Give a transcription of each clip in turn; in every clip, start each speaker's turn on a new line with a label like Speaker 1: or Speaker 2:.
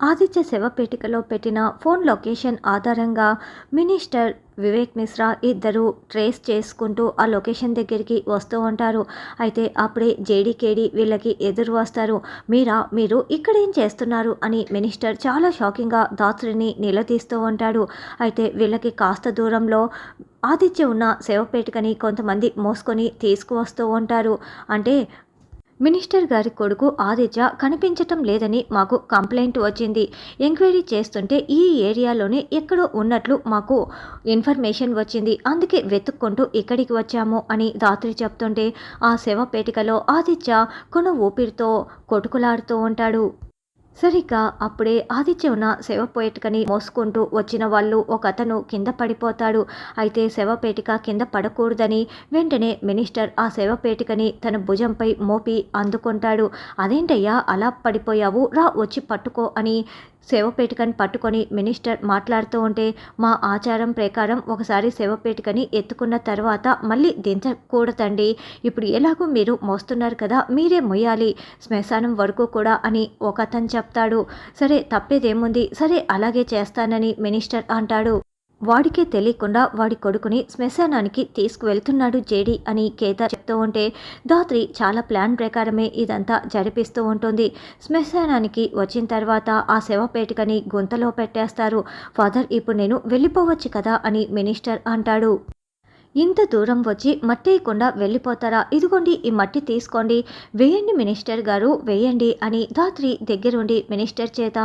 Speaker 1: ఆదిత్య శవపేటికలో పెట్టిన phone location ఆధారంగా minister Vivek Mishra ఇద్దరు ట్రేస్ చేసుకుంటూ ఆ లొకేషన్ దగ్గరికి వస్తూ ఉంటారు. అయితే అప్పుడే జేడీకేడి వీళ్ళకి ఎదురు వస్తారు. మీరు ఇక్కడేం చేస్తున్నారు అని మినిస్టర్ చాలా షాకింగ్గా దాత్రిని నిలదీస్తూ ఉంటాడు. అయితే వీళ్ళకి కాస్త దూరంలో ఆదిత్య ఉన్న శవపేటికని కొంతమంది మోసుకొని తీసుకువస్తూ ఉంటారు. అంటే మినిస్టర్ గారి కొడుకు ఆదిత్య కనిపించటం లేదని మాకు కంప్లైంట్ వచ్చింది. ఎంక్వైరీ చేస్తుంటే ఈ ఏరియాలోనే ఎక్కడో ఉన్నట్లు మాకు ఇన్ఫర్మేషన్ వచ్చింది. అందుకే వెతుక్కుంటూ ఇక్కడికి వచ్చాము అని దాత్రి చెప్తుంటే ఆ శవపేటికలో ఆదిత్య కొన ఊపిరితో కొట్టుకులాడుతూ ఉంటాడు. సరిగ్గా అప్పుడే ఆదిత్య ఉన్న శవపేటికని మోసుకుంటూ వచ్చిన వాళ్ళు ఒకతను కింద పడిపోతాడు. అయితే శవపేటిక కింద పడకూడదని వెంటనే మినిస్టర్ ఆ శవపేటికని తన భుజంపై మోపి అందుకుంటాడు. అదేంటయ్యా అలా పడిపోయావు, రా వచ్చి పట్టుకో అని శవపేటికని పట్టుకొని మినిస్టర్ మాట్లాడుతూ ఉంటే, మా ఆచారం ప్రకారం ఒకసారి శవపేటికని ఎత్తుకున్న తర్వాత మళ్ళీ దించకూడదండి. ఇప్పుడు ఎలాగో మీరు మోస్తున్నారు కదా, మీరే మొయ్యాలి శ్మశానం వరకు కూడా అని ఒకతను చెప్తాడు. సరే తప్పేదేముంది, సరే అలాగే చేస్తానని మినిస్టర్ అంటాడు. వాడికే తెలియకుండా వాడి కొడుకుని శ్మశానానికి తీసుకువెళ్తున్నాడు జేడీ అని కేదార్ చెప్తూ ఉంటే దాత్రి చాలా ప్లాన్ ప్రకారమే ఇదంతా జరిపిస్తూ ఉంటుంది. శ్మశానానికి వచ్చిన తర్వాత ఆ శవపేటికని గుంతలో పెట్టేస్తారు. ఫాదర్ ఇప్పుడు నేను వెళ్ళిపోవచ్చు కదా అని మినిస్టర్ అంటాడు. ఇంత దూరం వచ్చి మట్టేయకుండా వెళ్ళిపోతారా, ఇదిగోండి ఈ మట్టి తీసుకోండి, వేయండి మినిస్టర్ గారు వేయండి అని దాత్రి దగ్గరుండి మినిస్టర్ చేత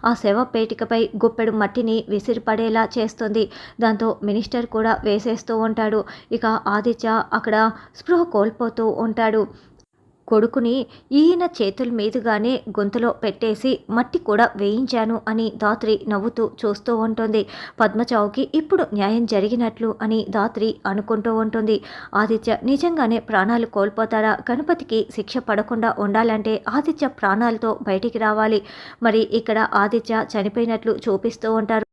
Speaker 1: ఆ శవపేటికపై గుప్పెడు మట్టిని విసిరిపడేలా చేస్తుంది. దాంతో మినిస్టర్ కూడా వేసేస్తూ ఉంటాడు. ఇక ఆదిత్య అక్కడ స్పృహ కోల్పోతూ ఉంటాడు. కొడుకుని ఈయన చేతుల మీదుగానే గొంతులో పెట్టేసి మట్టి కూడా వేయించాను అని దాత్రి నవ్వుతూ చూస్తూ ఉంటుంది. పద్మచావుకి ఇప్పుడు న్యాయం జరిగినట్లు అని దాత్రి అనుకుంటూ ఉంటుంది. ఆదిత్య నిజంగానే ప్రాణాలు కోల్పోతారా? గణపతికి శిక్ష పడకుండా ఉండాలంటే ఆదిత్య ప్రాణాలతో బయటికి రావాలి. మరి ఇక్కడ ఆదిత్య చనిపోయినట్లు చూపిస్తూ ఉంటారు.